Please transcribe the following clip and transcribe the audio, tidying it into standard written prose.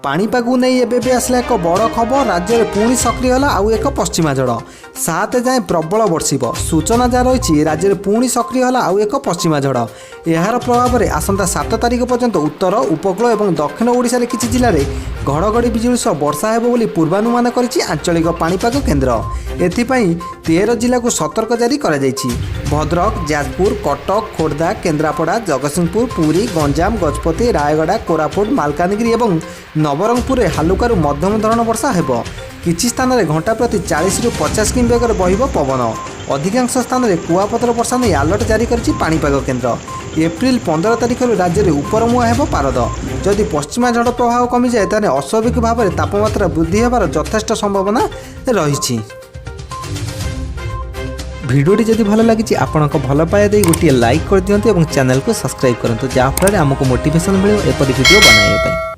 पाणीपाग नहीं एबे भी आसला एक बड़ खबर। राज्य में पुणी सक्रिय है आउ एक पश्चिमा झड़ 7 जाए प्रबल बर्षिब सूचना जहाँ रही। राज्य में पुणी सक्रिय है आउ एक पश्चिमा झड़ यार प्रभाव में आसंता 7 तारिख पर्यंत उत्तर उपकूल और दक्षिण ओडिशा किसी जिले में घड़घड़ी बिजुली सह वर्षा हेब बोली पूर्वानुमान करिछि आंचलिक पाणीपाग केन्द्र। एथिपाई 13 जिला को सतर्क जारी करा जायछि। भद्रक, जाजपुर, कटक, खोर्धा, केन्द्रापड़ा, जगतसिंहपुर, पुरी, गंजाम, गजपति, रायगड़ा, कोरापुट, मालकानगिरी और नवरंगपुर हालुकारू मध्यम धरण वर्षा हेब। किछि स्थान में घंटा प्रति 40 ରୁ 50 किमी बेगर बहिब पवन। अधिकांश स्थान में कुआपतर वर्षा नहीं अलर्ट जारी करिछि पाणीपाग केन्द्र। एप्रिल 15 तारिख राज्य में उपरमुआ हेब पारद। जदि पश्चिमा झड़ प्रभाव कमी जाए ताने अस्वाभाविक भाव में तापमात्रा वृद्धि होबार यथेष्ट संभावना रही। भिडियोटी जदि भल लगी आपंक भल पाया दे गोटे लाइक कर दियंतु और चैनल को सब्सक्राइब करंतु जहाँफल आमको मोटिवेशन मिले एपरी वीडियो बनाइबा।